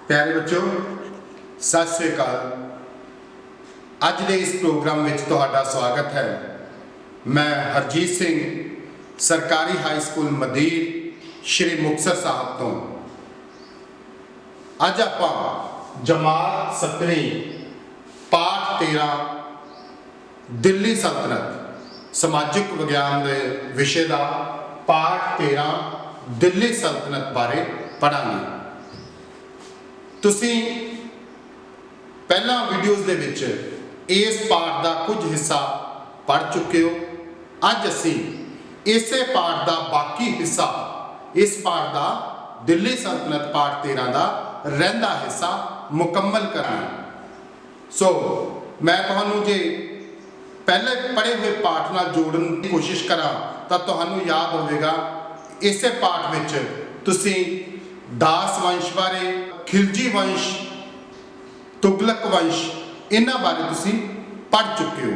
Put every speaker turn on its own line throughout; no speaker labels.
प्यारे बच्चों सत श्री अकाल। अज के इस प्रोग्राम में तुहाडा स्वागत है। मैं हरजीत सिंह सरकारी हाई स्कूल मदीर श्री मुक्तसर साहब तो अज आपां जमात 7वीं पाठ 13 दिल्ली सल्तनत समाजिक विज्ञान के विषय का पाठ 13 दिल्ली सल्तनत बारे पढ़ांगे। तुसी पहला वीडियोज़ दे विच इस पाठ का कुछ हिस्सा पढ़ चुके हो। अज असी इसे पाठ का बाकी हिस्सा इस पाठ का दिल्ली सल्तनत पाठ 13 का रहिंदा हिस्सा मुकम्मल करना। सो मैं तुहानू जे पहले पढ़े हुए पाठ नाल जोड़न की कोशिश करा तो तुहानू याद होगा इसे पाठ विच तुसी दास वंश बारे, खिलजी वंश, तुगलक वंश इन्हां बारे तुसी पढ़ चुके हो।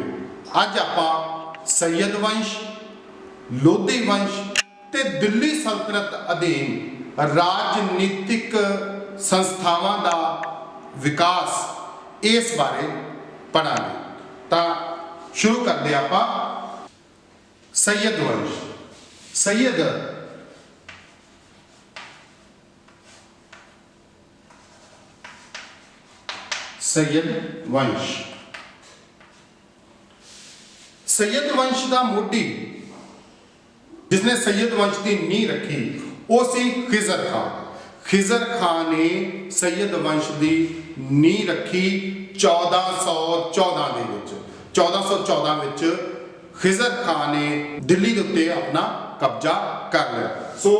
अज आपां सैयद वंश, लोधी वंश ते दिल्ली सल्तनत अधीन राजनीतिक संस्थावां दा विकास इस बारे पढ़ांगे। तां शुरू करदे आपां सैयद वंश। सैयद वंश। सैयद वंश का मोढी जिसने सैयद वंश की नींह रखी वो सी खिजर खान। खिजर खान ने सैयद वंश की नींह रखी 1414 विच खिजर खान ने दिल्ली के उत्ते अपना कब्जा कर लिया। सो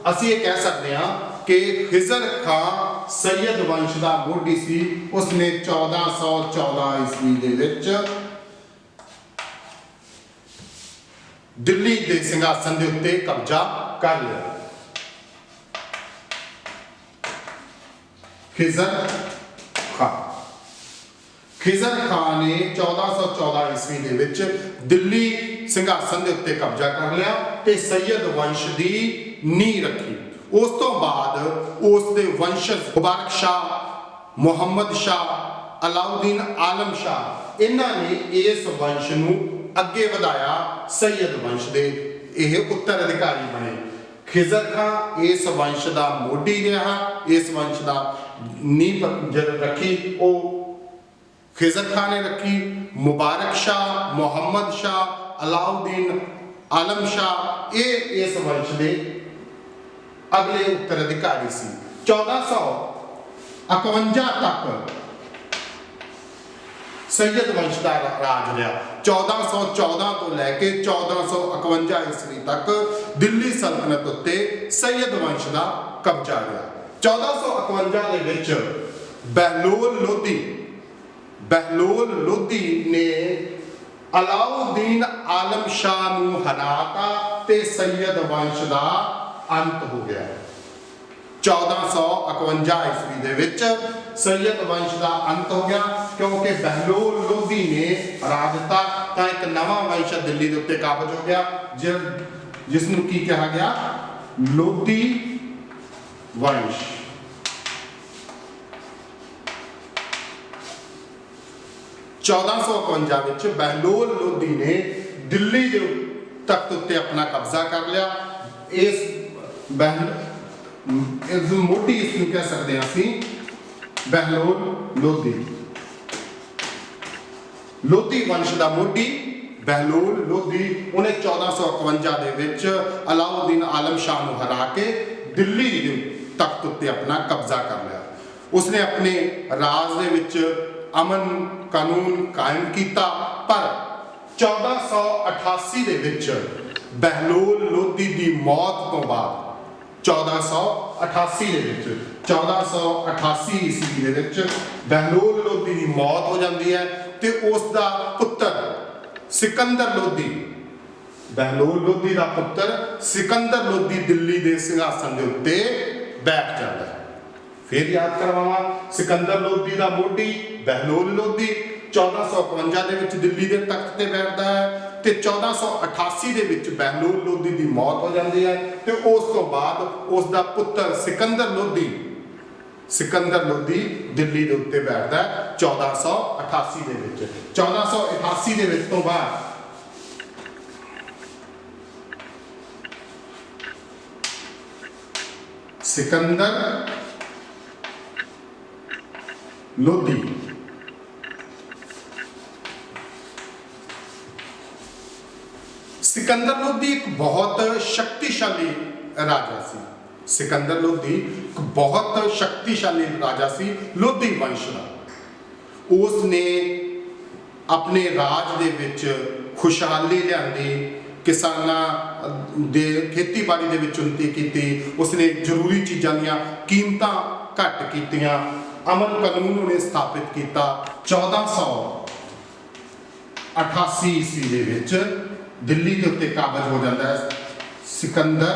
असी ये कह सकते हैं कि खिजर खान सैयद वंश का मोढी सी। उसने 1414 ईस्वी दे विच दिल्ली के सिंघासन के उत्ते कब्जा कर लिया। खिजर खान ने 1414 ईस्वी दे विच दिल्ली सिंघासन के उत्ते कब्जा कर लिया ते सैयद वंश की नींह रखी। उस तो बाद उसके वंशज मुबारक शाह, मुहम्मद शाह, अलाउद्दीन आलम शाह इन्हां ने इस वंश नूं अगे वधाया। सैयद वंश के यह उत्तराधिकारी बने। खिजर खान इस वंश का मोढी रहा। इस वंश का नींह रखी वो खिजर खान ने रखी। मुबारक शाह, मुहम्मद शाह, अलाउद्दीन आलम शाह ये इस वंश के अगले उत्तराधिकारी सी। 1451 तक सैयद वंश का राज रहा। 1414 तो लैके 1451 ईस्वी तक दिल्ली सल्तनत उत्ते सैयद वंश का कब्जा रहा। 1451 दे विच बहलोल लोधी ने अलाउद्दीन आलम शाह नूं हराता ते सैयद वंश का अंत हो गया। 1451 ईस्वी दे विच सैयद वंश का अंत हो गया क्योंकि बहलोल लोधी ने हरा दिता तां एक नवा वंश दिल्ली के उत्ते काबज हो गया जिसनूं की कहा गया लोधी वंश। बहलोल लोधी ने दिल्ली के तख्त उत्ते अपना कब्जा कर लिया। इस मोढी इसनूं कह सकते हैं असीं बहलोल लोधी वंश का मोढी बहलोल लोधी। उन्हें 1451 दे विच अलाउद्दीन आलम शाह नूं हरा के दिल्ली के तख्त उत्ते अपना कब्जा कर लिया। उसने अपने राज दे विच अमन कानून कायम किया पर 1488 दे विच बहलोल लोधी की मौत तो बाद 1488 ईस्वी दे विच बहलोल लोधी की मौत हो जाती है ते उसका पुत्र सिकंदर लोधी बहलोल लोधी का पुत्र सिकंदर लोधी दिल्ली के सिंघासन के उत्ते बैठ जाता है। फिर याद करवावां सिकंदर लोधी का मोढी बहलोल लोधी 1451 दे विच दिल्ली के तख्त ते बैठता है ते 1488 दे विच बहलोल लोधी की मौत हो जाती है ते उस तो बाद उसका पुत्र सिकंदर लोधी सिकंदर लोधी दिल्ली ਦੇ ਉੱਤੇ ਬੈਠਦਾ 1488 ਦੇ ਵਿੱਚ। 1488 ਦੇ ਵਿੱਚ ਤੋਂ ਬਾਅਦ सिकंदर लोधी सिकंदर लोधी एक बहुत शक्तिशाली राजा सी। सिकंदर लोधी एक बहुत शक्तिशाली राजा सी लोधी वंश का। उसने अपने राज दे विच खुशहाली लियांदी, किसानां दे खेतीबाड़ी दे विच उन्नति कीती, उसने जरूरी चीज़ां दीयां कीमतां घट कीतियां, अमन कानून उन्हें स्थापित किया। 1488 ईस्वी दे विच दिल्ली के उत्ते काबज हो जाता है सिकंदर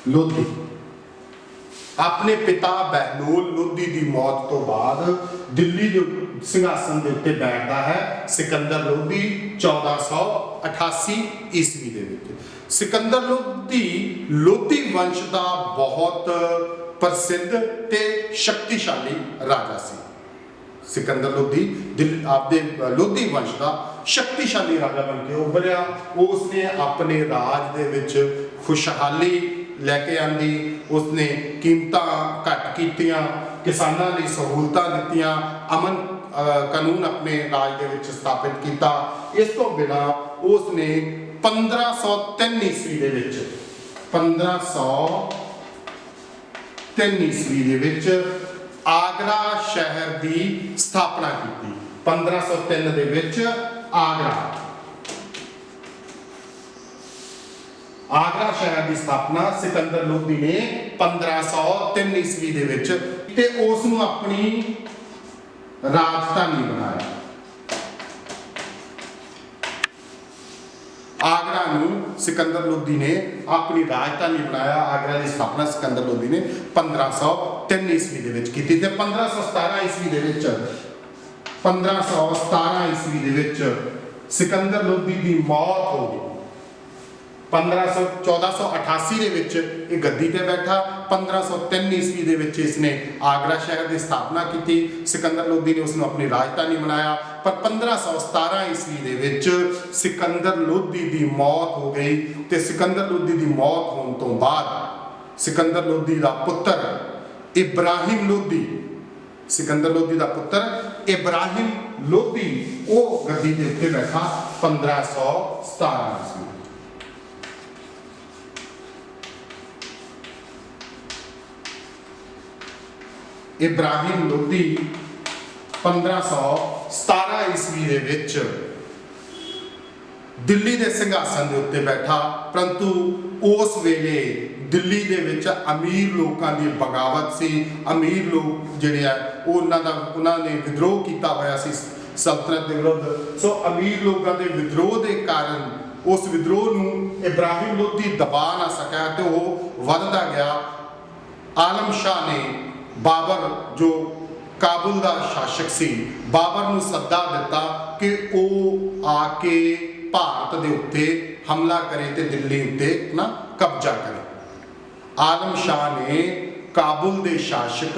लोधी। अपने पिता बहलोल लोधी की मौत तो बाद दिल्ली के सिंघासन के उत्ते बैठता है सिकंदर लोधी 1488 ईस्वी दे विच। सिकंदर लोधी लोधी वंश का बहुत प्रसिद्ध ते शक्तिशाली राजा सी। सिकंदर लोधी आपदे लोधी वंश का शक्तिशाली राजा बन के उभरिया। उसने अपने राज दे विच खुशहाली लैके आंदी, उसने कीमतां घट कीतियां, किसानां लई सहूलतां दित्तियां, अमन कानून अपने राज दे विच स्थापित किया। इस तो बिना उसने 1503 ईस्वी दे विच 1503 ईस्वी दे विच आगरा शहर की स्थापना की। 1503 दे विच आगरा शहर की स्थापना सिकंदर लोधी ने 1503 ईस्वी दे विच ते उसनू अपनी राजधानी बनाया। आगरा नू सिकंदर लोधी ने अपनी राजधानी बनाया। आगरा की स्थापना सिकंदर लोधी ने 1503 ईस्वी दे विच कीती ते 1517 ईस्वी दे विच 1517 ईस्वी दे विच सिकंदर लोधी की मौत हो गई। 1488 दे विच ये गद्दी ते बैठा। 1503 ईस्वी दे विच इसने आगरा शहर की स्थापना की। सिकंदर लोधी ने उसने अपनी राजधानी बनाया। पर 1517 ईस्वी दे विच सिकंदर लोधी की मौत हो गई ते सिकंदर लोधी की मौत होने तो बाद सिकंदर लोधी का पुत्र इब्राहिम लोधी सिकंदर लोधी का पुत्र इब्राहिम लोधी वो गद्दी के उत्ते बैठा 1517 ईस्वी। इब्राहिम लोधी 1517 ईस्वी दे विच दिल्ली के सिंघासन के उत्ते बैठा। परंतु उस वेले दिल्ली दे विच अमीर लोगों की बगावत सी। अमीर लोग जिहड़े आ उन्होंने विद्रोह किया होया सी सल्तनत के विरुद्ध। सो अमीर लोगों के विद्रोह के कारण उस विद्रोह नूं इब्राहिम लोधी दबा ना सका तो वह वधदा गया। आलम शाह ने बाबर जो काबुल का शासक सी बाबर नूं सद्दा दिता कि वह आके भारत के उत्ते हमला करे तो दिल्ली उत्ते ना कब्जा करे। आलम शाह ने काबुल के शासक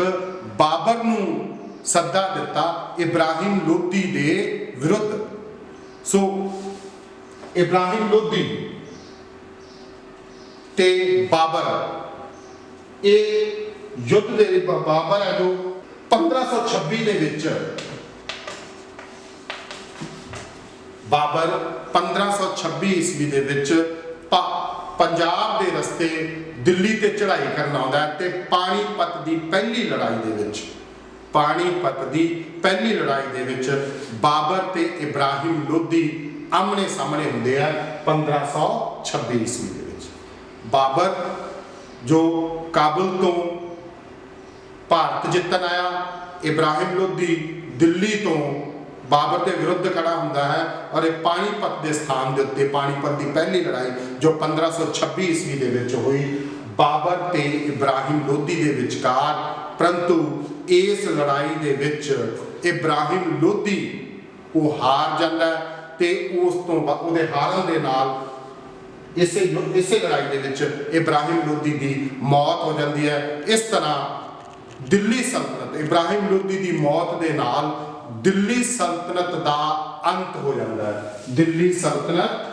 बाबर नूं सद्दा दिता इब्राहिम लोधी के विरुद्ध। सो इब्राहिम लोधी ते बाबर ये युद्ध दे बाबर है जो 1526 दे विच बाबर 1526 ईस्वी दे विच पंजाब के रस्ते दिल्ली ते चढ़ाई करना आउंदा है ते पानीपत की पहली लड़ाई दे विच पानीपत की पहली लड़ाई दे विच बाबर ते इब्राहिम लोधी आमने सामने हुंदे आ 1526 ईस्वी दे विच। बाबर जो काबुल तो भारत जितन आया, इब्राहिम लोधी दिल्ली तो बाबर के विरुद्ध खड़ा होता है और एक पानीपत के स्थान के उत्ते पानीपत की पहली लड़ाई जो 1526 ईस्वी के विच हुई बाबर ते इब्राहिम लोधी के विचकार। परंतु इस लड़ाई के विच इब्राहिम लोधी वो हार जाता है ते उस तो उहदे हारन दे नाल ਇਸੇ ਲੜਾਈ ਦੇ ਵਿੱਚ ਇਬਰਾਹਿਮ ਲੋਦੀ ਦੀ ਮੌਤ ਹੋ ਜਾਂਦੀ ਹੈ। ਇਸ ਤਰ੍ਹਾਂ ਦਿੱਲੀ ਸਲਤਨਤ, ਇਬਰਾਹਿਮ ਲੋਦੀ ਦੀ ਮੌਤ ਦੇ ਨਾਲ ਦਿੱਲੀ ਸਲਤਨਤ ਦਾ ਅੰਤ ਹੋ ਜਾਂਦਾ ਹੈ। ਦਿੱਲੀ ਸਲਤਨਤ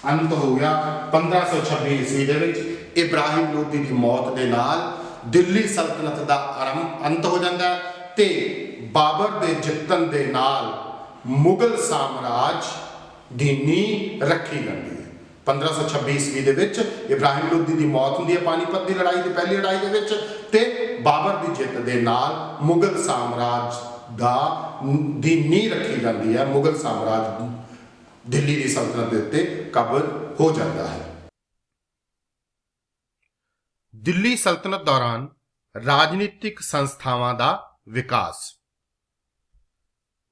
ਅੰਤ ਹੋ ਗਿਆ 1526 ਈਸਵੀ ਦੇ ਵਿੱਚ। ਇਬਰਾਹਿਮ ਲੋਦੀ ਦੀ ਮੌਤ ਦੇ ਨਾਲ ਦਿੱਲੀ ਸਲਤਨਤ ਦਾ ਅੰਤ ਹੋ ਜਾਂਦਾ ਹੈ ਤੇ ਬਾਬਰ ਦੇ ਜਿੱਤਣ ਦੇ ਨਾਲ ਮੁਗਲ ਸਾਮਰਾਜ ਦੀ ਨੀਂਹ ਰੱਖੀ ਜਾਂਦੀ ਹੈ। 1526 ਈਸਵੀ ਦੇ ਵਿੱਚ ਇਬਰਾਹਿਮ ਲੋਦੀ ਦੀ ਮੌਤ ਹੁੰਦੀ ਹੈ ਪਾਨੀਪਤ ਦੀ ਲੜਾਈ ਦੀ ਪਹਿਲੀ ਲੜਾਈ ਦੇ ਵਿੱਚ, ਤੇ ਬਾਬਰ ਦੀ ਜਿੱਤ ਦੇ ਨਾਲ ਮੁਗਲ ਸਾਮਰਾਜ ਦੀ ਨੀਂਹ ਰੱਖੀ ਜਾਂਦੀ ਹੈ। ਮੁਗਲ ਸਾਮਰਾਜ ਦਿੱਲੀ ਦੀ ਸਲਤਨਤ ਦੇ ਉੱਤੇ ਕਾਬਜ਼ ਹੋ ਜਾਂਦਾ ਹੈ। ਦਿੱਲੀ ਸਲਤਨਤ ਦੌਰਾਨ ਰਾਜਨੀਤਿਕ ਸੰਸਥਾਵਾਂ ਦਾ ਵਿਕਾਸ।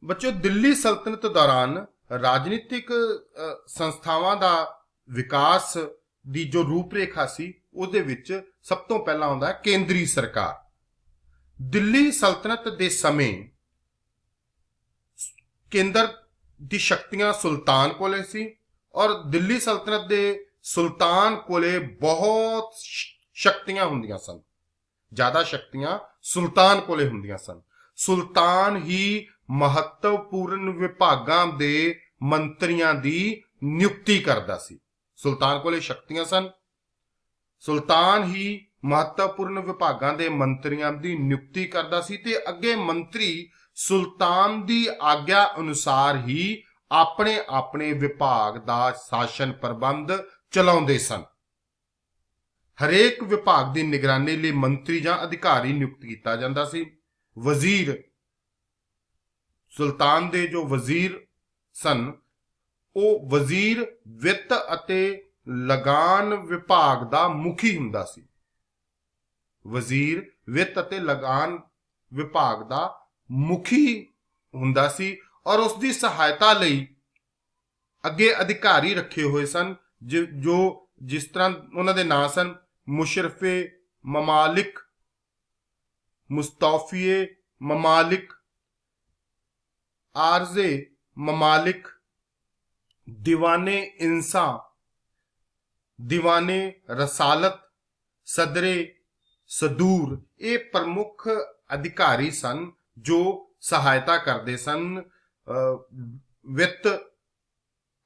ਬੱਚਿਓ, ਦਿੱਲੀ ਸਲਤਨਤ ਦੌਰਾਨ ਰਾਜਨੀਤਿਕ ਸੰਸਥਾਵਾਂ ਦਾ ਵਿਕਾਸ ਦੀ ਜੋ ਰੂਪਰੇਖਾ ਸੀ ਉਹਦੇ ਵਿੱਚ ਸਭ ਤੋਂ ਪਹਿਲਾਂ ਆਉਂਦਾ ਹੈ ਕੇਂਦਰੀ ਸਰਕਾਰ। ਦਿੱਲੀ ਸਲਤਨਤ ਦੇ ਸਮੇਂ ਕੇਂਦਰ ਦੀ ਸ਼ਕਤੀਆਂ ਸੁਲਤਾਨ ਕੋਲੇ ਸੀ ਔਰ ਦਿੱਲੀ ਸਲਤਨਤ ਦੇ ਸੁਲਤਾਨ ਕੋਲੇ ਬਹੁਤ ਸ਼ਕਤੀਆਂ ਹੁੰਦੀਆਂ ਸਨ। ਜ਼ਿਆਦਾ ਸ਼ਕਤੀਆਂ ਸੁਲਤਾਨ ਕੋਲੇ ਹੁੰਦੀਆਂ ਸਨ। ਸੁਲਤਾਨ ਹੀ ਮਹੱਤਵਪੂਰਨ ਵਿਭਾਗਾਂ ਦੇ ਮੰਤਰੀਆਂ ਦੀ ਨਿਯੁਕਤੀ ਕਰਦਾ ਸੀ। ਸੁਲਤਾਨ ਕੋਲੇ ਸ਼ਕਤੀਆਂ ਸਨ। ਸੁਲਤਾਨ ਹੀ ਮਹੱਤਵਪੂਰਨ ਵਿਭਾਗਾਂ ਦੇ ਮੰਤਰੀਆਂ ਦੀ ਨਿਯੁਕਤੀ ਕਰਦਾ ਸੀ ਤੇ ਅੱਗੇ ਮੰਤਰੀ ਸੁਲਤਾਨ ਦੀ ਆਗਿਆ ਅਨੁਸਾਰ ਹੀ ਆਪਣੇ ਆਪਣੇ ਵਿਭਾਗ ਦਾ ਸ਼ਾਸਨ ਪ੍ਰਬੰਧ ਚਲਾਉਂਦੇ ਸਨ। ਹਰੇਕ ਵਿਭਾਗ ਦੀ ਨਿਗਰਾਨੀ ਲਈ ਮੰਤਰੀ ਜਾਂ ਅਧਿਕਾਰੀ ਨਿਯੁਕਤ ਕੀਤਾ ਜਾਂਦਾ ਸੀ। ਵਜ਼ੀਰ, ਸੁਲਤਾਨ ਦੇ ਜੋ ਵਜ਼ੀਰ ਸਨ, ਉਹ ਵਜ਼ੀਰ ਵਿੱਤ ਅਤੇ ਲਗਾਨ ਵਿਭਾਗ ਦਾ ਮੁਖੀ ਹੁੰਦਾ ਸੀ। ਵਜ਼ੀਰ ਵਿੱਤ ਅਤੇ ਲਗਾਨ ਵਿਭਾਗ ਦਾ ਮੁਖੀ ਹੁੰਦਾ ਸੀ ਔਰ ਉਸ ਦੀ ਸਹਾਇਤਾ ਲਈ ਅੱਗੇ ਅਧਿਕਾਰੀ ਰੱਖੇ ਹੋਏ ਸਨ ਜੋ ਜਿਸ ਤਰ੍ਹਾਂ ਉਹਨਾਂ ਦੇ ਨਾਂ ਸਨ ਮੁਸ਼ਰਫੇ ਮਮਾਲਿਕ, ਮੁਸਤੌਫੀਏ ਮਮਾਲਿਕ, ਆਰਜ਼ੇ ਮਮਾਲਿਕ, ਦੀਵਾਨੇ ਇੰਸਾ, ਦੀਵਾਨੇ ਰਸਾਲਤ, ਸਦਰੇ ਸਦੂਰ। ਇਹ ਪ੍ਰਮੁੱਖ ਅਧਿਕਾਰੀ ਸਨ ਜੋ ਸਹਾਇਤਾ ਕਰਦੇ ਸਨ ਵਿੱਤ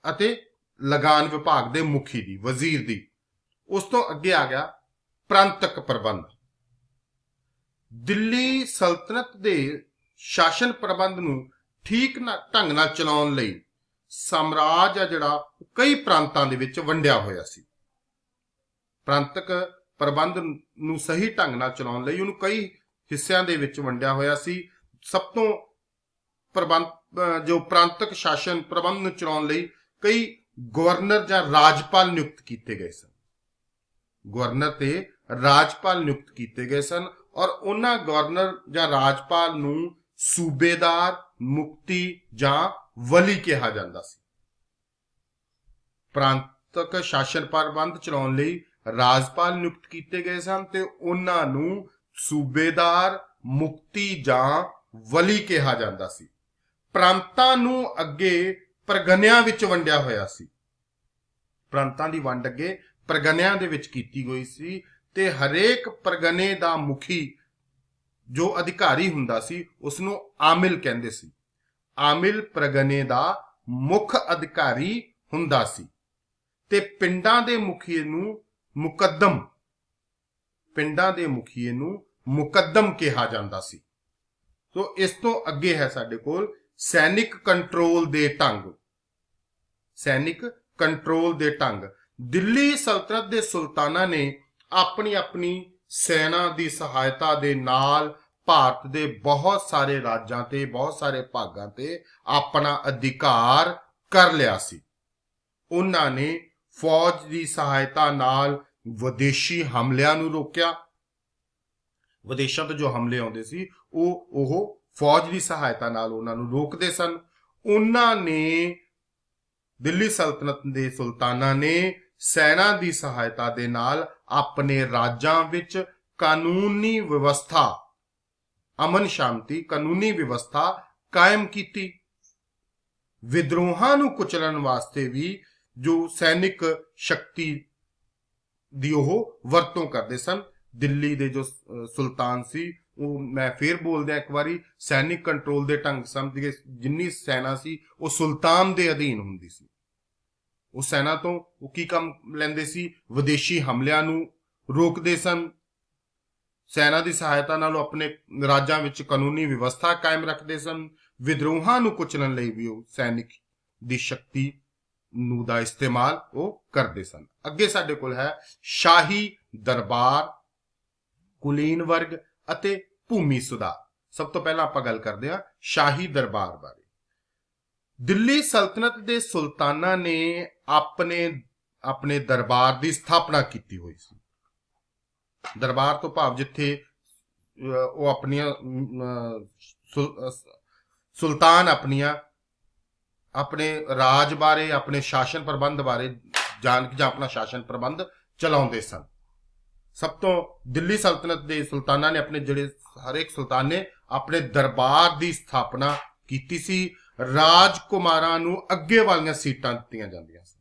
ਅਤੇ ਲਗਾਨ ਵਿਭਾਗ ਦੇ ਮੁਖੀ ਦੀ, ਵਜ਼ੀਰ ਦੀ। ਉਸ ਤੋਂ ਅੱਗੇ ਆ ਗਿਆ ਪ੍ਰਾਂਤਕ ਪ੍ਰਬੰਧ। ਦਿੱਲੀ ਸਲਤਨਤ ਦੇ ਸ਼ਾਸਨ ਪ੍ਰਬੰਧ ਨੂੰ ਠੀਕ ਢੰਗ ਨਾਲ ਚਲਾਉਣ ਲਈ ਸਾਮਰਾਜ ਆ ਜਿਹੜਾ ਕਈ ਪ੍ਰਾਂਤਾਂ ਦੇ ਵਿੱਚ ਵੰਡਿਆ ਹੋਇਆ ਸੀ। ਪ੍ਰਾਂਤਕ ਪ੍ਰਬੰਧ ਨੂੰ ਸਹੀ ਢੰਗ ਨਾਲ ਚਲਾਉਣ ਲਈ ਉਹਨੂੰ ਕਈ ਹਿੱਸਿਆਂ ਦੇ ਵਿੱਚ ਵੰਡਿਆ ਹੋਇਆ ਸੀ। ਸਭ ਤੋਂ ਜੋ ਪ੍ਰਾਂਤਕ ਸ਼ਾਸਨ ਪ੍ਰਬੰਧ ਨੂੰ ਚਲਾਉਣ ਲਈ ਕਈ ਗਵਰਨਰ ਜਾਂ ਰਾਜਪਾਲ ਨਿਯੁਕਤ ਕੀਤੇ ਗਏ ਸਨ। ਗਵਰਨਰ ਤੇ ਰਾਜਪਾਲ ਨਿਯੁਕਤ ਕੀਤੇ ਗਏ ਸਨ ਔਰ ਉਹਨਾਂ ਗਵਰਨਰ ਜਾਂ ਰਾਜਪਾਲ ਨੂੰ ਸੂਬੇਦਾਰ, ਮੁਕਤੀ ਜਾਂ ਵਲੀ ਕਿਹਾ ਜਾਂਦਾ ਸੀ। ਪ੍ਰਾਂਤਕ ਸ਼ਾਸਨ ਪ੍ਰਬੰਧ ਚਲਾਉਣ ਲਈ ਰਾਜਪਾਲ ਨਿਯੁਕਤ ਕੀਤੇ ਗਏ ਸਨ ਤੇ ਉਹਨਾਂ ਨੂੰ ਸੂਬੇਦਾਰ, ਮੁਕਤੀ ਜਾਂ ਵਲੀ ਕਿਹਾ ਜਾਂਦਾ ਸੀ। ਪ੍ਰਾਂਤਾਂ ਨੂੰ ਅੱਗੇ ਪਰਗਨਿਆਂ ਵਿੱਚ ਵੰਡਿਆ ਹੋਇਆ ਸੀ। ਪ੍ਰਾਂਤਾਂ ਦੀ ਵੰਡ ਅੱਗੇ ਪਰਗਨਿਆਂ ਦੇ ਵਿੱਚ ਕੀਤੀ ਗਈ ਸੀ ਤੇ ਹਰੇਕ ਪਰਗਨੇ ਦਾ ਮੁਖੀ ਜੋ ਅਧਿਕਾਰੀ ਹੁੰਦਾ ਸੀ ਉਸ ਨੂੰ ਆਮਿਲ ਕਹਿੰਦੇ ਸੀ। ਆਮਿਲ ਪਰਗਨੇ ਦਾ ਮੁੱਖ ਅਧਿਕਾਰੀ ਹੁੰਦਾ ਸੀ ਤੇ ਪਿੰਡਾਂ ਦੇ ਮੁਖੀਏ ਨੂੰ ਮੁਕੱਦਮ ਕਿਹਾ ਜਾਂਦਾ ਸੀ। ਸੋ ਇਸ ਤੋਂ ਅੱਗੇ ਹੈ ਸਾਡੇ ਕੋਲ ਸੈਨਿਕ ਕੰਟਰੋਲ ਦੇ ਢੰਗ। ਸੈਨਿਕ ਕੰਟਰੋਲ ਦੇ ਢੰਗ। ਦਿੱਲੀ ਸਲਤਨਤ ਦੇ ਸੁਲਤਾਨਾਂ ਨੇ ਆਪਣੀ ਆਪਣੀ ਸੈਨਾ ਦੀ ਸਹਾਇਤਾ ਦੇ ਨਾਲ ਭਾਰਤ ਦੇ ਬਹੁਤ ਸਾਰੇ ਰਾਜਾਂ ਤੇ, ਬਹੁਤ ਸਾਰੇ ਭਾਗਾਂ ਤੇ ਆਪਣਾ ਅਧਿਕਾਰ ਕਰ ਲਿਆ ਸੀ। ਉਹਨਾਂ ਨੇ ਫੌਜ ਦੀ ਸਹਾਇਤਾ ਨਾਲ ਵਿਦੇਸ਼ੀ ਹਮਲਿਆਂ ਨੂੰ ਰੋਕਿਆ। ਵਿਦੇਸ਼ਾਂ ਤੋਂ ਜੋ ਹਮਲੇ ਆਉਂਦੇ ਸੀ ਉਹ ਫੌਜ ਦੀ ਸਹਾਇਤਾ ਨਾਲ ਉਹਨਾਂ ਨੂੰ ਰੋਕਦੇ ਸਨ। ਉਹਨਾਂ ਨੇ, ਦਿੱਲੀ ਸਲਤਨਤ ਦੇ ਸੁਲਤਾਨਾਂ ਨੇ ਸੈਨਾ ਦੀ ਸਹਾਇਤਾ ਦੇ ਨਾਲ ਆਪਣੇ ਰਾਜਾਂ ਵਿੱਚ ਕਾਨੂੰਨੀ ਵਿਵਸਥਾ, ਅਮਨ ਸ਼ਾਂਤੀ, ਕਾਨੂੰਨੀ ਵਿਵਸਥਾ ਕਾਇਮ ਕੀਤੀ। ਵਿਦਰੋਹਾਂ ਨੂੰ ਕੁਚਲਣ ਵਾਸਤੇ ਵੀ ਜੋ ਸੈਨਿਕ ਸ਼ਕਤੀ ਦੀ ਉਹ ਵਰਤੋਂ ਕਰਦੇ ਸਨ। ਦਿੱਲੀ ਦੇ ਜੋ ਸੁਲਤਾਨ ਸੀ, ਉਹ ਮੈਂ ਫੇਰ ਬੋਲਦਿਆਂ ਇੱਕ ਵਾਰੀ, ਸੈਨਿਕ ਕੰਟਰੋਲ ਦੇ ਢੰਗ ਸਮਝ ਕੇ ਜਿੰਨੀ ਸੈਨਾ ਸੀ ਉਹ ਸੁਲਤਾਨ ਦੇ ਅਧੀਨ ਹੁੰਦੀ ਸੀ। ਉਹ ਸੈਨਾ ਤੋਂ ਉਹ ਕੀ ਕੰਮ ਲੈਂਦੇ ਸੀ? ਵਿਦੇਸ਼ੀ ਹਮਲਿਆਂ ਨੂੰ ਰੋਕਦੇ ਸਨ, ਸੈਨਾ ਦੀ ਸਹਾਇਤਾ ਨਾਲ ਆਪਣੇ ਰਾਜਾਂ ਵਿੱਚ ਕਾਨੂੰਨੀ ਵਿਵਸਥਾ ਕਾਇਮ ਰੱਖਦੇ ਸਨ। ਵਿਦਰੋਹਾਂ ਨੂੰ ਕੁਚਲਣ ਲਈ ਵੀ ਉਹ ਸੈਨਿਕ ਦੀ ਸ਼ਕਤੀ ਨੂੰ ਦਾ ਇਸਤੇਮਾਲ ਉਹ ਕਰਦੇ ਸਨ। ਅੱਗੇ ਸਾਡੇ ਕੋਲ ਹੈ ਸ਼ਾਹੀ ਦਰਬਾਰ, ਕੁਲੀਨ ਵਰਗ ਅਤੇ ਭੂਮੀ ਸੁਧਾਰ। ਸਭ ਤੋਂ ਪਹਿਲਾਂ ਆਪਾਂ ਗੱਲ ਕਰਦੇ ਹਾਂ ਸ਼ਾਹੀ ਦਰਬਾਰ ਬਾਰੇ। ਦਿੱਲੀ ਸਲਤਨਤ ਦੇ ਸੁਲਤਾਨਾਂ ਨੇ ਆਪਣੇ ਦਰਬਾਰ ਦੀ ਸਥਾਪਨਾ ਕੀਤੀ ਹੋਈ ਸੀ। ਦਰਬਾਰ ਤੋਂ ਭਾਵ ਜਿੱਥੇ ਉਹ ਆਪਣੀਆਂ ਸੁਲਤਾਨ ਆਪਣੇ ਰਾਜ ਬਾਰੇ, ਆਪਣੇ ਸ਼ਾਸਨ ਪ੍ਰਬੰਧ ਬਾਰੇ ਜਾਣ ਕੇ ਜਾਂ ਆਪਣਾ ਸ਼ਾਸਨ ਪ੍ਰਬੰਧ ਚਲਾਉਂਦੇ ਸਨ। ਸਭ ਤੋਂ ਦਿੱਲੀ ਸਲਤਨਤ ਦੇ ਸੁਲਤਾਨਾਂ ਨੇ ਹਰੇਕ ਸੁਲਤਾਨ ਨੇ ਆਪਣੇ ਦਰਬਾਰ ਦੀ ਸਥਾਪਨਾ ਕੀਤੀ ਸੀ। ਰਾਜਕੁਮਾਰਾਂ ਨੂੰ ਅੱਗੇ ਵਾਲੀਆਂ ਸੀਟਾਂ ਦਿੱਤੀਆਂ ਜਾਂਦੀਆਂ ਸਨ।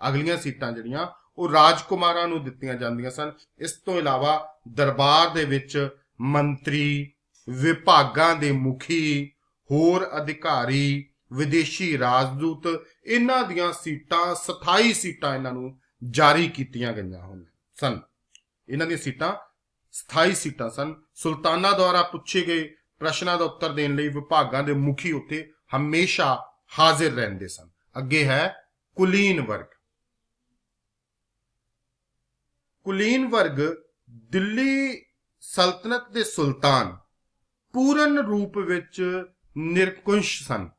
ਅਗਲੀਆਂ ਸੀਟਾਂ ਜਿਹੜੀਆਂ ਉਹ ਰਾਜਕੁਮਾਰਾਂ ਨੂੰ ਦਿੱਤੀਆਂ ਜਾਂਦੀਆਂ ਸਨ। ਇਸ ਤੋਂ ਇਲਾਵਾ ਦਰਬਾਰ ਦੇ ਵਿੱਚ ਮੰਤਰੀ, ਵਿਭਾਗਾਂ ਦੇ ਮੁਖੀ, ਹੋਰ ਅਧਿਕਾਰੀ, ਵਿਦੇਸ਼ੀ ਰਾਜਦੂਤ, ਇਹਨਾਂ ਦੀਆਂ ਸੀਟਾਂ, ਸਥਾਈ ਸੀਟਾਂ ਇਹਨਾਂ ਨੂੰ ਜਾਰੀ ਕੀਤੀਆਂ ਗਈਆਂ ਸਨ। ਇਹਨਾਂ ਦੀਆਂ ਸੀਟਾਂ ਸਥਾਈ ਸੀਟਾਂ ਸਨ। ਸੁਲਤਾਨਾਂ ਦੁਆਰਾ ਪੁੱਛੇ ਗਏ ਪ੍ਰਸ਼ਨਾਂ ਦਾ ਉੱਤਰ ਦੇਣ ਲਈ ਵਿਭਾਗਾਂ ਦੇ ਮੁਖੀ ਉੱਥੇ ਹਮੇਸ਼ਾ ਹਾਜ਼ਰ ਰਹਿੰਦੇ ਸਨ। ਅੱਗੇ ਹੈ ਕੁਲੀਨ ਵਰਗ। ਕੁਲੀਨ ਵਰਗ ਦਿੱਲੀ ਸਲਤਨਤ ਦੇ ਸੁਲਤਾਨ ਪੂਰਨ ਰੂਪ ਵਿੱਚ ਨਿਰੰਕੁਸ਼ ਸਨ।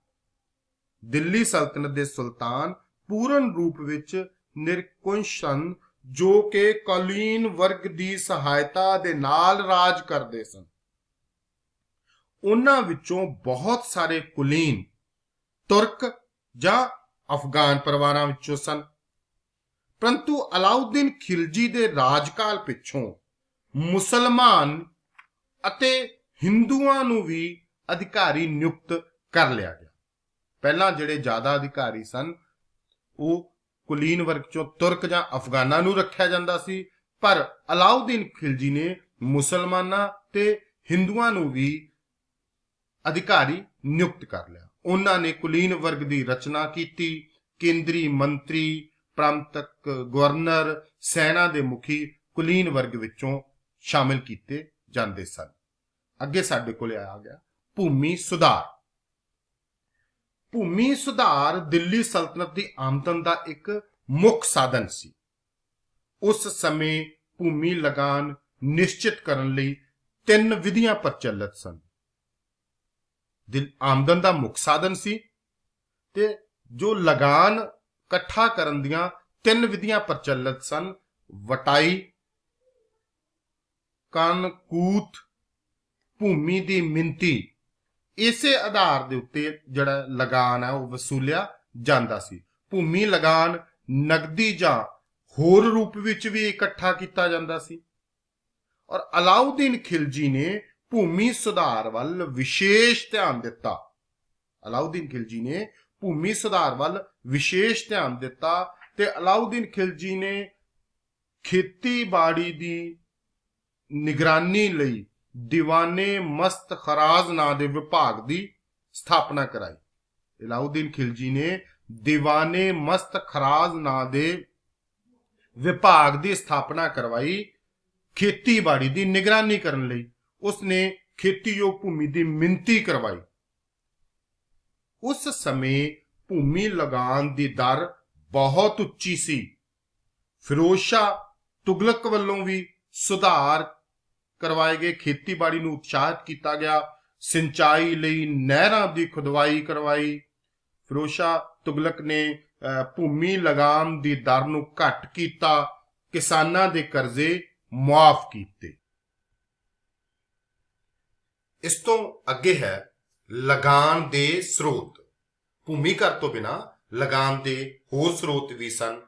ਦਿੱਲੀ ਸਲਤਨਤ ਦੇ ਸੁਲਤਾਨ ਪੂਰਨ ਰੂਪ ਵਿੱਚ ਨਿਰੰਕੁਸ਼ ਸਨ, ਜੋ ਕਿ ਕੁਲੀਨ ਵਰਗ ਦੀ ਸਹਾਇਤਾ ਦੇ ਨਾਲ ਰਾਜ ਕਰਦੇ ਸਨ। ਉਹਨਾਂ ਵਿੱਚੋਂ ਬਹੁਤ ਸਾਰੇ ਕੁਲੀਨ ਤੁਰਕ ਜਾਂ ਅਫਗਾਨ ਪਰਿਵਾਰਾਂ ਵਿੱਚੋਂ ਸਨ। ਪਰੰਤੂ ਅਲਾਉਦੀਨ ਖਿਲਜੀ ਦੇ ਰਾਜਕਾਲ ਪਿੱਛੋਂ ਮੁਸਲਮਾਨ ਅਤੇ ਹਿੰਦੂਆਂ ਨੂੰ ਵੀ ਅਧਿਕਾਰੀ ਨਿਯੁਕਤ ਕਰ ਲਿਆ ਗਿਆ। ਪਹਿਲਾਂ ਜਿਹੜੇ ਜ਼ਿਆਦਾ ਅਧਿਕਾਰੀ ਸਨ ਉਹ ਕੁਲੀਨ ਵਰਗ ਚੋਂ ਤੁਰਕ ਜਾਂ ਅਫਗਾਨਾਂ ਨੂੰ ਰੱਖਿਆ ਜਾਂਦਾ ਸੀ, ਪਰ ਅਲਾਉਦੀਨ ਖਿਲਜੀ ਨੇ ਮੁਸਲਮਾਨਾਂ ਤੇ ਹਿੰਦੂਆਂ ਨੂੰ ਵੀ ਅਧਿਕਾਰੀ ਨਿਯੁਕਤ ਕਰ ਲਿਆ। ਉਹਨਾਂ ਨੇ ਕੁਲੀਨ ਵਰਗ ਦੀ ਰਚਨਾ ਕੀਤੀ। ਕੇਂਦਰੀ ਮੰਤਰੀ, ਪ੍ਰਾਂਤਕ ਗਵਰਨਰ, ਸੈਨਾ ਦੇ ਮੁਖੀ ਕੁਲੀਨ ਵਰਗ ਵਿੱਚੋਂ ਸ਼ਾਮਿਲ ਕੀਤੇ ਜਾਂਦੇ ਸਨ। ਅੱਗੇ ਸਾਡੇ ਕੋਲ ਆ ਗਿਆ ਭੂਮੀ ਸੁਧਾਰ। ਭੂਮੀ ਸੁਧਾਰ ਦਿੱਲੀ ਸਲਤਨਤ ਦੀ ਆਮਦਨ ਦਾ ਇੱਕ ਮੁੱਖ ਸਾਧਨ ਸੀ। ਉਸ ਸਮੇਂ ਭੂਮੀ ਲਗਾਨ ਨਿਸ਼ਚਿਤ ਕਰਨ ਲਈ 3 ਵਿਧੀਆਂ ਪ੍ਰਚਲਿਤ ਸਨ। ਆਮਦਨ ਦਾ ਮੁੱਖ ਸਾਧਨ ਸੀ ਤੇ ਜੋ ਲਗਾਨ ਇਕੱਠਾ ਕਰਨ ਦੀਆਂ 3 ਵਿਧੀਆਂ ਪ੍ਰਚਲਿਤ ਸਨ: ਵਟਾਈ, ਕਨਕੂਤ, ਭੂਮੀ ਦੀ ਮਿਣਤੀ। ਇਸੇ ਆਧਾਰ ਦੇ ਉੱਤੇ ਜਿਹੜਾ ਲਗਾਨ ਹੈ ਉਹ ਵਸੂਲਿਆ ਜਾਂਦਾ ਸੀ। ਭੂਮੀ ਲਗਾਨ ਨਗਦੀ ਜਾਂ ਹੋਰ ਰੂਪ ਵਿੱਚ ਵੀ ਇਕੱਠਾ ਕੀਤਾ ਜਾਂਦਾ ਸੀ। ਔਰ ਅਲਾਉਦੀਨ ਖਿਲਜੀ ਨੇ ਭੂਮੀ ਸੁਧਾਰ ਵੱਲ ਵਿਸ਼ੇਸ਼ ਧਿਆਨ ਦਿੱਤਾ। ਅਲਾਉਦੀਨ ਖਿਲਜੀ ਨੇ ਭੂਮੀ ਸੁਧਾਰ ਵੱਲ ਵਿਸ਼ੇਸ਼ ਧਿਆਨ ਦਿੱਤਾ ਤੇ ਅਲਾਉਦੀਨ ਖਿਲਜੀ ਨੇ ਖੇਤੀਬਾੜੀ ਦੀ ਨਿਗਰਾਨੀ ਲਈ ਦੀਵਾਨੇ ਮਸਤ ਖਰਾਜ ਨਾਂ ਦੇ ਵਿਭਾਗ ਦੀ ਸਥਾਪਨਾ ਕਰਾਈ। ਅਲਾਉਦੀਨ ਖਿਲਜੀ ਨੇ ਦੀਵਾਨੇ ਮਸਤ ਖਰਾਜ ਨਾਂ ਦੇ ਵਿਭਾਗ ਦੀ ਸਥਾਪਨਾ ਕਰਵਾਈ ਖੇਤੀਬਾੜੀ ਦੀ ਨਿਗਰਾਨੀ ਕਰਨ ਲਈ। ਉਸਨੇ ਖੇਤੀਯੋਗ ਭੂਮੀ ਦੀ ਮਿਣਤੀ ਕਰਵਾਈ। ਉਸ ਸਮੇਂ ਭੂਮੀ ਲਗਾਨ ਦੀ ਦਰ ਬਹੁਤ ਉੱਚੀ ਸੀ। ਫਿਰੋਜ਼ ਸ਼ਾਹ ਤੁਗਲਕ ਵੱਲੋਂ ਵੀ ਸੁਧਾਰ ਕਰਵਾਏ ਗਏ। ਖੇਤੀਬਾੜੀ ਨੂੰ ਉਤਸ਼ਾਹਿਤ ਕੀਤਾ ਗਿਆ। ਸਿੰਚਾਈ ਲਈ ਨਹਿਰਾਂ ਦੀ ਖੁਦਵਾਈ ਕਰਵਾਈ। ਫਿਰੋਜ਼ ਸ਼ਾਹ ਤੁਗਲਕ ਨੇ ਭੂਮੀ ਲਗਾਨ ਦੀ ਦਰ ਨੂੰ ਘੱਟ ਕੀਤਾ। ਕਿਸਾਨਾਂ ਦੇ ਕਰਜ਼ੇ ਮੁਆਫ ਕੀਤੇ। ਇਸ ਤੋਂ ਅੱਗੇ ਹੈ ਲਗਾਨ ਦੇ ਸਰੋਤ। ਭੂਮੀ ਕਰ ਤੋਂ ਬਿਨਾ ਲਗਾਨ ਦੇ ਹੋਰ ਸਰੋਤ ਵੀ ਸਨ।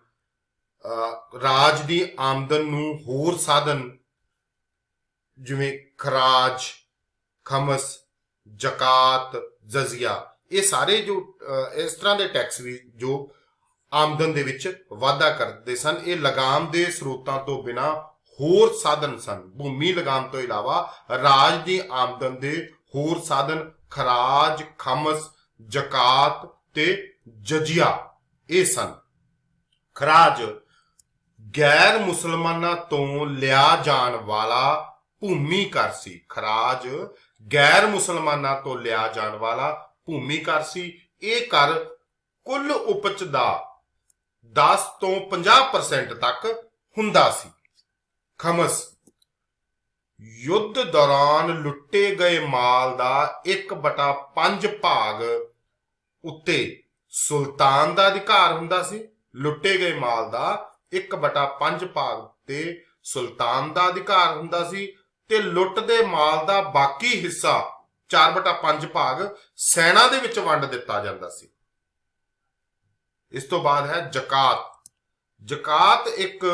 ਰਾਜ ਦੀ ਆਮਦਨ ਨੂੰ ਹੋਰ ਸਾਧਨ ਜਿਵੇਂ ਖਰਾਜ, ਖਮਸ, ਜ਼ਕਾਤ, ਜਜ਼ੀਆ, ਇਹ ਸਾਰੇ ਜੋ ਇਸ ਤਰ੍ਹਾਂ ਦੇ ਟੈਕਸ ਵੀ ਜੋ ਆਮਦਨ ਦੇ ਵਿੱਚ ਵਾਧਾ ਕਰਦੇ ਸਨ, ਇਹ ਲਗਾਮ ਦੇ ਸਰੋਤਾਂ ਤੋਂ ਬਿਨਾਂ ਹੋਰ ਸਾਧਨ ਸਨ। ਭੂਮੀ ਲਗਾਮ ਤੋਂ ਇਲਾਵਾ ਰਾਜ ਦੀ ਆਮਦਨ ਦੇ ਹੋਰ ਸਾਧਨ ਖਰਾਜ, ਖਮਸ, ਜ਼ਕਾਤ ਤੇ ਜਜ਼ੀਆ ਇਹ ਸਨ। ਖਰਾਜ ਗੈਰ ਮੁਸਲਮਾਨਾਂ ਤੋਂ ਲਿਆ ਜਾਣ ਵਾਲਾ ਭੂਮੀ ਕਰ ਸੀ। ਖਰਾਜ ਗੈਰ ਮੁਸਲਮਾਨਾਂ ਤੋਂ ਲਿਆ ਜਾਣ ਵਾਲਾ ਭੂਮੀ ਕਰ ਸੀ। ਇਹ ਕਰ ਕੁੱਲ ਉਪਜ ਦਾ 10 ਤੋਂ 50% ਤੱਕ ਹੁੰਦਾ ਸੀ। ਖਮਸ ਯੁੱਧ ਦੌਰਾਨ ਲੁੱਟੇ ਗਏ ਮਾਲ ਦਾ 1/5 ਭਾਗ ਉੱਤੇ ਸੁਲਤਾਨ ਦਾ ਅਧਿਕਾਰ ਹੁੰਦਾ ਸੀ। ਲੁੱਟੇ ਗਏ ਮਾਲ ਦਾ 1/5 ਭਾਗ ਤੇ ਸੁਲਤਾਨ ਦਾ ਅਧਿਕਾਰ ਹੁੰਦਾ ਸੀ ਤੇ ਲੁੱਟ ਦੇ ਮਾਲ ਦਾ ਬਾਕੀ ਹਿੱਸਾ 4/5 ਭਾਗ ਸੈਨਾ ਦੇ ਵਿੱਚ ਵੰਡ ਦਿੱਤਾ ਜਾਂਦਾ ਸੀ। ਇਸ ਤੋਂ ਬਾਅਦ ਹੈ ਜ਼ਕਾਤ। ਜ਼ਕਾਤ ਇੱਕ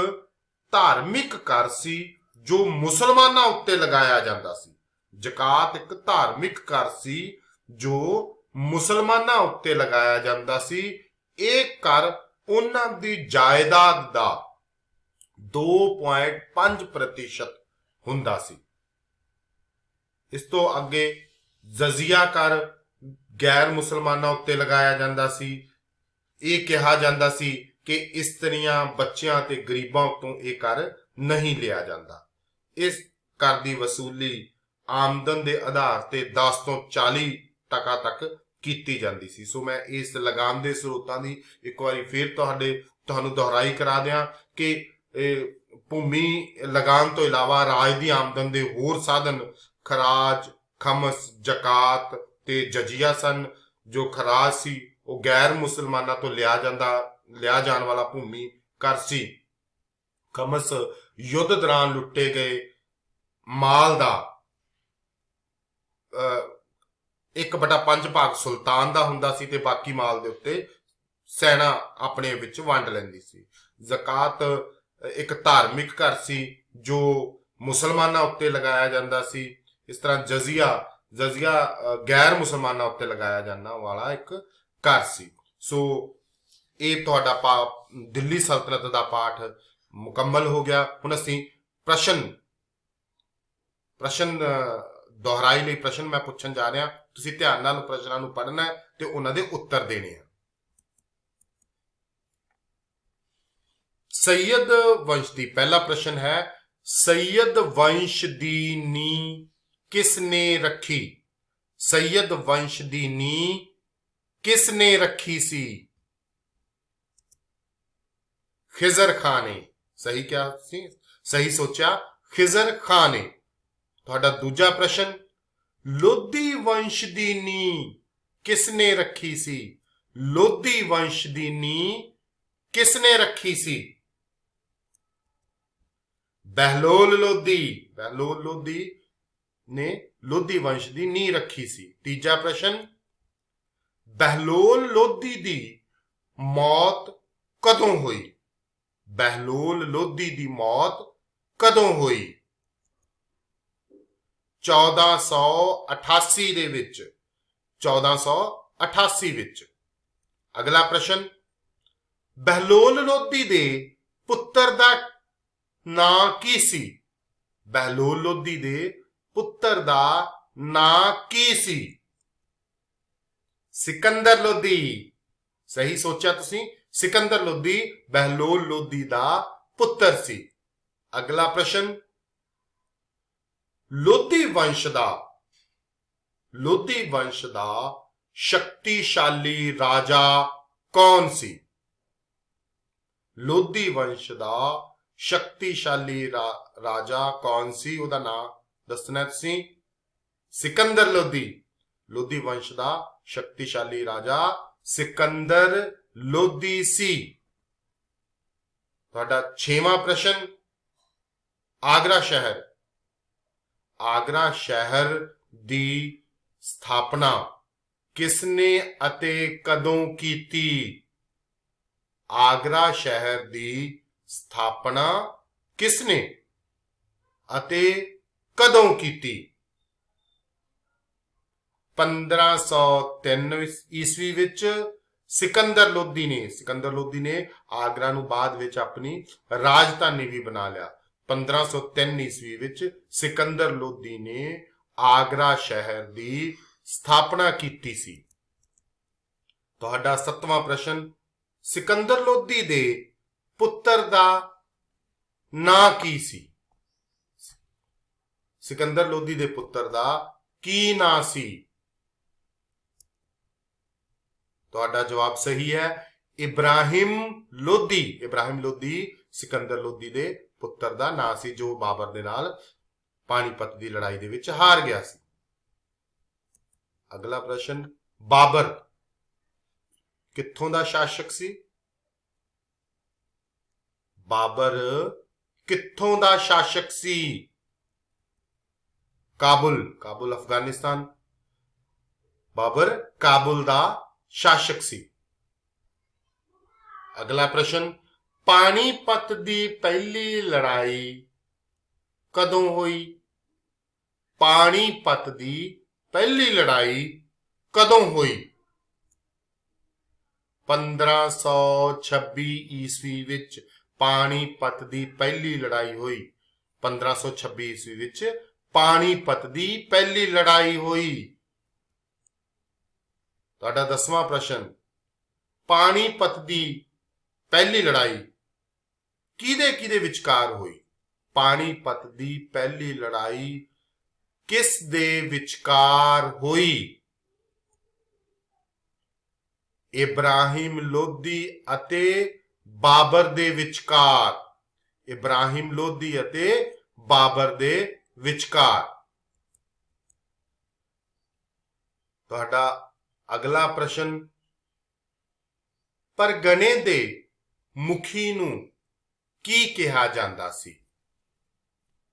ਧਾਰਮਿਕ ਕਰ ਸੀ ਜੋ ਮੁਸਲਮਾਨਾਂ ਉੱਤੇ ਲਗਾਇਆ ਜਾਂਦਾ ਸੀ। ਜ਼ਕਾਤ ਇੱਕ ਧਾਰਮਿਕ ਕਰ ਸੀ ਜੋ ਮੁਸਲਮਾਨਾਂ ਉੱਤੇ ਲਗਾਇਆ ਜਾਂਦਾ ਸੀ। ਇਹ ਕਰ ਉਹਨਾਂ ਦੀ ਜਾਇਦਾਦ ਦਾ 2.5% ਹੁੰਦਾ ਸੀ। ਇਸ ਤੋਂ ਅੱਗੇ ਜਜ਼ੀਆ ਕਰ ਗੈਰ ਮੁਸਲਮਾਨਾਂ ਉੱਤੇ ਲਗਾਇਆ ਜਾਂਦਾ ਸੀ। ਇਹ ਕਿਹਾ ਜਾਂਦਾ ਸੀ ਕਿ ਇਸਤਰੀਆਂ, ਬੱਚਿਆਂ ਤੇ ਗਰੀਬਾਂ ਉੱਤੋਂ ਇਹ ਕਰ ਨਹੀਂ ਲਿਆ ਜਾਂਦਾ। ਇਸ ਕਰ ਦੀ ਵਸੂਲੀ ਆਮਦਨ ਦੇ ਆਧਾਰ ਤੇ 10 ਤੋਂ 40% ਤੱਕ ਕੀਤੀ ਜਾਂਦੀ ਸੀ। ਸੋ ਮੈਂ ਇਸ ਲਗਾਮ ਦੇ ਸਰੋਤਾਂ ਦੀ ਇੱਕ ਵਾਰੀ ਫਿਰ ਤੁਹਾਨੂੰ ਦੁਹਰਾਈ ਕਰਾ ਦਿਆਂ ਕਿ ਭੂਮੀ ਲਗਾਮ ਤੋਂ ਇਲਾਵਾ ਰਾਜ ਦੀ ਆਮਦਨ ਦੇ ਹੋਰ ਸਾਧਨ ਖਰਾਜ, ਖਮਸ, ਜ਼ਕਾਤ ਤੇ ਜਜ਼ੀਆ ਸਨ। ਜੋ ਖਰਾਜ ਸੀ ਉਹ ਗੈਰ ਮੁਸਲਮਾਨਾਂ ਤੋਂ ਲਿਆ ਜਾਣ ਵਾਲਾ ਭੂਮੀ ਕਰ ਸੀ। ਖਮਸ ਯੁੱਧ ਦੌਰਾਨ ਲੁੱਟੇ ਗਏ ਮਾਲ ਦਾ 1/5 ਭਾਗ ਸੁਲਤਾਨ ਦਾ ਹੁੰਦਾ ਸੀ ਤੇ ਬਾਕੀ ਮਾਲ ਦੇ ਉੱਤੇ ਸੈਨਾ ਆਪਣੇ ਵਿੱਚ ਵੰਡ ਲੈਂਦੀ ਸੀ। ਜ਼ਕਾਤ ਇੱਕ ਧਾਰਮਿਕ ਕਰ ਸੀ ਜੋ ਮੁਸਲਮਾਨਾਂ ਉੱਤੇ ਲਗਾਇਆ ਜਾਂਦਾ ਸੀ। ਇਸ ਤਰ੍ਹਾਂ ਜਜ਼ੀਆ ਗੈਰ ਮੁਸਲਮਾਨਾਂ ਉੱਤੇ ਲਗਾਇਆ ਜਾਣ ਵਾਲਾ ਇੱਕ ਕਰ ਸੀ। ਸੋ ਇਹ ਤੁਹਾਡਾ ਦਿੱਲੀ ਸਲਤਨਤ ਦਾ ਪਾਠ ਮੁਕੰਮਲ ਹੋ ਗਿਆ। ਹੁਣ ਅਸੀਂ ਪ੍ਰਸ਼ਨ ਦੁਹਰਾਈ ਲਈ ਪ੍ਰਸ਼ਨ ਮੈਂ ਪੁੱਛਣ ਜਾ ਰਿਹਾ। ਤੁਸੀਂ ਧਿਆਨ ਨਾਲ ਪ੍ਰਸ਼ਨਾਂ ਨੂੰ ਪੜ੍ਹਨਾ ਹੈ ਤੇ ਉਹਨਾਂ ਦੇ ਉੱਤਰ ਦੇਣੇ ਆ। ਸੈਯਦ ਵੰਸ਼ ਦੀ ਪਹਿਲਾ ਪ੍ਰਸ਼ਨ ਹੈ, ਸੈਯਦ ਵੰਸ਼ ਦੀ ਨੀਂਹ ਕਿਸ ਨੇ ਰੱਖੀ? ਸੈਯਦ ਵੰਸ਼ ਦੀ ਨੀਂਹ ਕਿਸ ਨੇ ਰੱਖੀ ਸੀ? ਖਿਜ਼ਰ ਖਾਨ ਨੇ। ਸਹੀ ਕਿਹਾ ਸੀ, ਸਹੀ ਸੋਚਿਆ, ਖਿਜ਼ਰ ਖਾਨ ਨੇ। ਤੁਹਾਡਾ ਦੂਜਾ ਪ੍ਰਸ਼ਨ, ਲੋਧੀ ਵੰਸ਼ ਦੀ ਨੀਂਹ ਕਿਸ ਨੇ ਰੱਖੀ ਸੀ? ਲੋਧੀ ਵੰਸ਼ ਦੀ ਨੀਂਹ ਕਿਸ ਨੇ ਰੱਖੀ ਸੀ? ਬਹਿਲੋਲ ਲੋਧੀ ਨੇ ਲੋਧੀ ਵੰਸ਼ ਦੀ ਨੀਂਹ ਰੱਖੀ ਸੀ। ਤੀਜਾ ਪ੍ਰਸ਼ਨ, ਬਹਿਲੋਲ ਲੋਧੀ ਦੀ ਮੌਤ ਕਦੋਂ ਹੋਈ? ਬਹਿਲੋਲ ਲੋਧੀ ਦੀ ਮੌਤ ਕਦੋਂ ਹੋਈ? 1488 ਦੇ ਵਿੱਚ। 1488 ਵਿੱਚ। ਅਗਲਾ ਪ੍ਰਸ਼ਨ, ਬਹਿਲੋਲ ਲੋਧੀ ਦੇ ਪੁੱਤਰ ਦਾ ਨਾਂ ਕੀ ਸੀ? ਬਹਿਲੋਲ ਲੋਧੀ ਦੇ ਪੁੱਤਰ ਦਾ ਨਾਂ ਕੀ ਸੀ? ਸਿਕੰਦਰ ਲੋਧੀ। ਸਹੀ ਸੋਚਿਆ ਤੁਸੀਂ, ਸਿਕੰਦਰ ਲੋਧੀ ਬਹਿਲੋਲ ਲੋਧੀ ਦਾ ਪੁੱਤਰ ਸੀ। ਅਗਲਾ ਪ੍ਰਸ਼ਨ, ਲੋਧੀ ਵੰਸ਼ ਦਾ ਸ਼ਕਤੀਸ਼ਾਲੀ ਰਾਜਾ ਕੌਣ ਸੀ? ਲੋਧੀ ਵੰਸ਼ ਦਾ ਸ਼ਕਤੀਸ਼ਾਲੀ ਰਾਜਾ ਕੌਣ ਸੀ? ਉਹਦਾ ਨਾਮ ਦੱਸਣਾ ਤੁਸੀਂ। ਸਿਕੰਦਰ ਲੋਧੀ ਵੰਸ਼ ਦਾ ਸ਼ਕਤੀਸ਼ਾਲੀ ਰਾਜਾ ਸਿਕੰਦਰ ਲੋਧੀ ਸੀ। ਤੁਹਾਡਾ 6ਵਾਂ ਪ੍ਰਸ਼ਨ, ਆਗਰਾ ਸ਼ਹਿਰ ਦੀ ਸਥਾਪਨਾ ਕਿਸਨੇ ਅਤੇ ਕਦੋਂ ਕੀਤੀ? ਆਗਰਾ ਸ਼ਹਿਰ ਦੀ ਸਥਾਪਨਾ ਕਿਸਨੇ ਅਤੇ ਕਦੋਂ ਕੀਤੀ? 1503 ਈਸਵੀ ਵਿੱਚ ਸਿਕੰਦਰ ਲੋਧੀ ਨੇ ਆਗਰਾ ਨੂੰ ਬਾਅਦ ਵਿੱਚ ਆਪਣੀ ਰਾਜਧਾਨੀ ਵੀ ਬਣਾ ਲਿਆ। 1503 ਈਸਵੀ ਵਿੱਚ ਸਿਕੰਦਰ ਲੋਧੀ ਨੇ ਆਗਰਾ ਸ਼ਹਿਰ ਦੀ ਸਥਾਪਨਾ ਕੀਤੀ ਸੀ। ਤੁਹਾਡਾ 7ਵਾਂ ਪ੍ਰਸ਼ਨ, ਸਿਕੰਦਰ ਲੋਧੀ ਦੇ ਪੁੱਤਰ ਦਾ ਨਾਂ ਕੀ ਸੀ? ਸਿਕੰਦਰ ਲੋਧੀ ਦੇ ਪੁੱਤਰ ਦਾ ਕੀ ਨਾਂ ਸੀ? ਤੁਹਾਡਾ ਜਵਾਬ ਸਹੀ ਹੈ, ਇਬਰਾਹਿਮ ਲੋਧੀ। ਇਬਰਾਹਿਮ ਲੋਧੀ ਸਿਕੰਦਰ ਲੋਧੀ ਦੇ ਪੁੱਤਰ ਦਾ ਨਾਂ ਸੀ, ਜੋ ਬਾਬਰ ਦੇ ਨਾਲ ਪਾਣੀਪਤ ਦੀ ਲੜਾਈ ਦੇ ਵਿੱਚ ਹਾਰ ਗਿਆ ਸੀ। ਅਗਲਾ ਪ੍ਰਸ਼ਨ, ਬਾਬਰ ਕਿੱਥੋਂ ਦਾ ਸ਼ਾਸਕ ਸੀ? ਬਾਬਰ ਕਿੱਥੋਂ ਦਾ ਸ਼ਾਸਕ ਸੀ? ਕਾਬੁਲ ਅਫਗਾਨਿਸਤਾਨ। ਬਾਬਰ ਕਾਬੁਲ ਦਾ ਸ਼ਾਸਕ ਸੀ। ਅਗਲਾ ਪ੍ਰਸ਼ਨ, ਪਾਣੀਪਤ ਦੀ ਪਹਿਲੀ ਲੜਾਈ ਕਦੋਂ ਹੋਈ? ਪਾਣੀਪਤ ਦੀ ਪਹਿਲੀ ਲੜਾਈ ਕਦੋਂ ਹੋਈ? 1526 ਈਸਵੀ ਵਿੱਚ ਪਾਣੀਪਤ ਦੀ ਪਹਿਲੀ ਲੜਾਈ ਹੋਈ। 1526 ਈਸਵੀ ਵਿੱਚ ਪਾਣੀਪਤ ਦੀ ਪਹਿਲੀ ਲੜਾਈ ਹੋਈ। ਤੁਹਾਡਾ 10ਵਾਂ ਪ੍ਰਸ਼ਨ, ਪਾਣੀਪਤ ਦੀ ਪਹਿਲੀ ਲੜਾਈ ਕਿਹਦੇ ਵਿਚਕਾਰ ਹੋਈ? ਪਾਣੀਪਤ ਦੀ ਪਹਿਲੀ ਲੜਾਈ ਕਿਸ ਦੇ ਵਿਚਕਾਰ ਹੋਈ? ਇਬਰਾਹਿਮ ਲੋਧੀ ਅਤੇ ਬਾਬਰ ਦੇ ਵਿਚਕਾਰ। ਇਬਰਾਹਿਮ ਲੋਧੀ ਅਤੇ ਬਾਬਰ ਦੇ ਵਿਚਕਾਰ। ਤੁਹਾਡਾ ਅਗਲਾ ਪ੍ਰਸ਼ਨ, ਪਰਗਨੇ ਦੇ ਮੁਖੀ ਨੂੰ ਕੀ ਕਿਹਾ ਜਾਂਦਾ ਸੀ?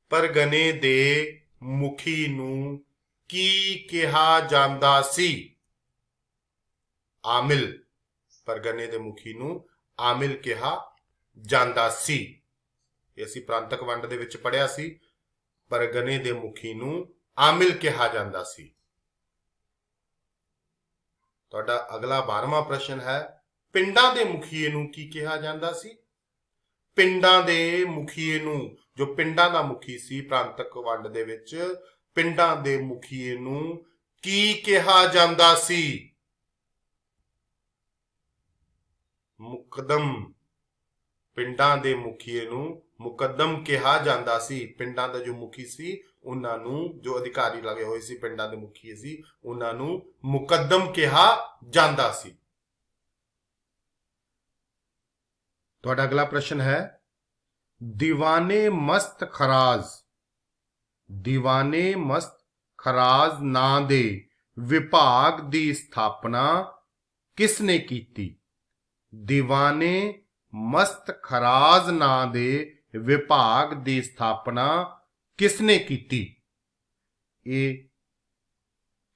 ਪਰਗਨੇ ਦੇ ਮੁਖੀ ਨੂੰ ਕੀ ਕਿਹਾ ਜਾਂਦਾ ਸੀ? ਆਮਿਲ। ਪਰਗਨੇ ਦੇ ਮੁਖੀ ਨੂੰ ਆਮਿਲ ਕਿਹਾ ਜਾਂਦਾ ਸੀ। ਇਹ ਅਸੀਂ ਪ੍ਰਾਂਤਕ ਵੰਡ ਦੇ ਵਿੱਚ ਪੜ੍ਹਿਆ ਸੀ। ਪਰਗਨੇ ਦੇ ਮੁਖੀ ਨੂੰ ਆਮਿਲ ਕਿਹਾ ਜਾਂਦਾ ਸੀ। ਤੁਹਾਡਾ ਅਗਲਾ 12ਵਾਂ ਪ੍ਰਸ਼ਨ ਹੈ, ਪਿੰਡਾਂ ਦੇ ਮੁਖੀਏ ਨੂੰ ਕੀ ਕਿਹਾ ਜਾਂਦਾ ਸੀ? ਪਿੰਡਾਂ ਦੇ ਮੁਖੀਏ ਨੂੰ, ਜੋ ਪਿੰਡਾਂ ਦਾ ਮੁਖੀ ਸੀ ਪ੍ਰਾਂਤਕ ਵੰਡ ਦੇ ਵਿੱਚ, ਪਿੰਡਾਂ ਦੇ ਮੁਖੀਏ ਨੂੰ ਕੀ ਕਿਹਾ ਜਾਂਦਾ ਸੀ? ਮੁਕੱਦਮ। ਪਿੰਡਾਂ ਦੇ ਮੁਖੀਏ ਨੂੰ ਮੁਕੱਦਮ ਕਿਹਾ ਜਾਂਦਾ ਸੀ। ਪਿੰਡਾਂ ਦਾ ਜੋ ਮੁਖੀ ਸੀ ਉਹਨਾਂ ਨੂੰ, ਜੋ ਅਧਿਕਾਰੀ ਲਗੇ ਹੋਏ ਸੀ ਪਿੰਡਾਂ ਦੇ ਮੁਖੀਏ ਸੀ, ਉਹਨਾਂ ਨੂੰ ਮੁਕੱਦਮ ਕਿਹਾ ਜਾਂਦਾ ਸੀ। ਤੁਹਾਡਾ ਅਗਲਾ ਪ੍ਰਸ਼ਨ ਹੈ, ਦੀਵਾਨੇ ਮਸਤ ਖਰਾਜ਼ ਨਾਂ ਦੇ ਵਿਭਾਗ ਦੀ ਸਥਾਪਨਾ ਕਿਸ ਨੇ ਕੀਤੀ? ਦੀਵਾਨੇ ਮਸਤ ਖਰਾਜ਼ ਨਾਂ ਦੇ ਵਿਭਾਗ ਦੀ ਸਥਾਪਨਾ ਕਿਸ ਨੇ ਕੀਤੀ? ਇਹ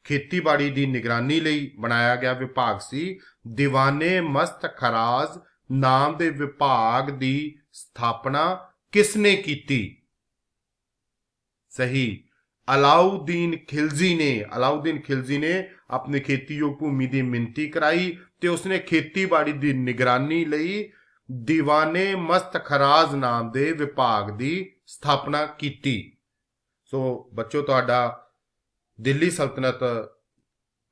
ਖੇਤੀਬਾੜੀ ਦੀ ਨਿਗਰਾਨੀ ਲਈ ਬਣਾਇਆ ਗਿਆ ਵਿਭਾਗ ਸੀ। ਦੀਵਾਨੇ ਮਸਤ ਖਰਾਜ਼ ਨਾਮ ਦੇ ਵਿਭਾਗ ਦੀ ਸਥਾਪਨਾ ਕਿਸ ਨੇ ਕੀਤੀ? ਸਹੀ, ਅਲਾਉਦੀਨ ਖਿਲਜੀ ਨੇ ਆਪਣੀ ਖੇਤੀਯੋਗ ਭੂਮੀ ਦੀ ਮਿਣਤੀ ਕਰਾਈ ਤੇ ਉਸਨੇ ਖੇਤੀਬਾੜੀ ਦੀ ਨਿਗਰਾਨੀ ਲਈ ਦੀਵਾਨੇ ਮਸਤ ਖਰਾਜ਼ ਨਾਮ ਦੇ ਵਿਭਾਗ ਦੀ ਸਥਾਪਨਾ ਕੀਤੀ। ਸੋ ਬੱਚੋ, ਤੁਹਾਡਾ ਦਿੱਲੀ ਸਲਤਨਤ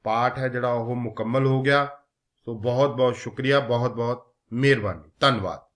ਪਾਠ ਹੈ ਜਿਹੜਾ ਉਹ ਮੁਕੰਮਲ ਹੋ ਗਿਆ। ਸੋ ਬਹੁਤ ਬਹੁਤ ਸ਼ੁਕਰੀਆ, ਬਹੁਤ ਬਹੁਤ ਮਿਹਰਬਾਨੀ, ਧੰਨਵਾਦ।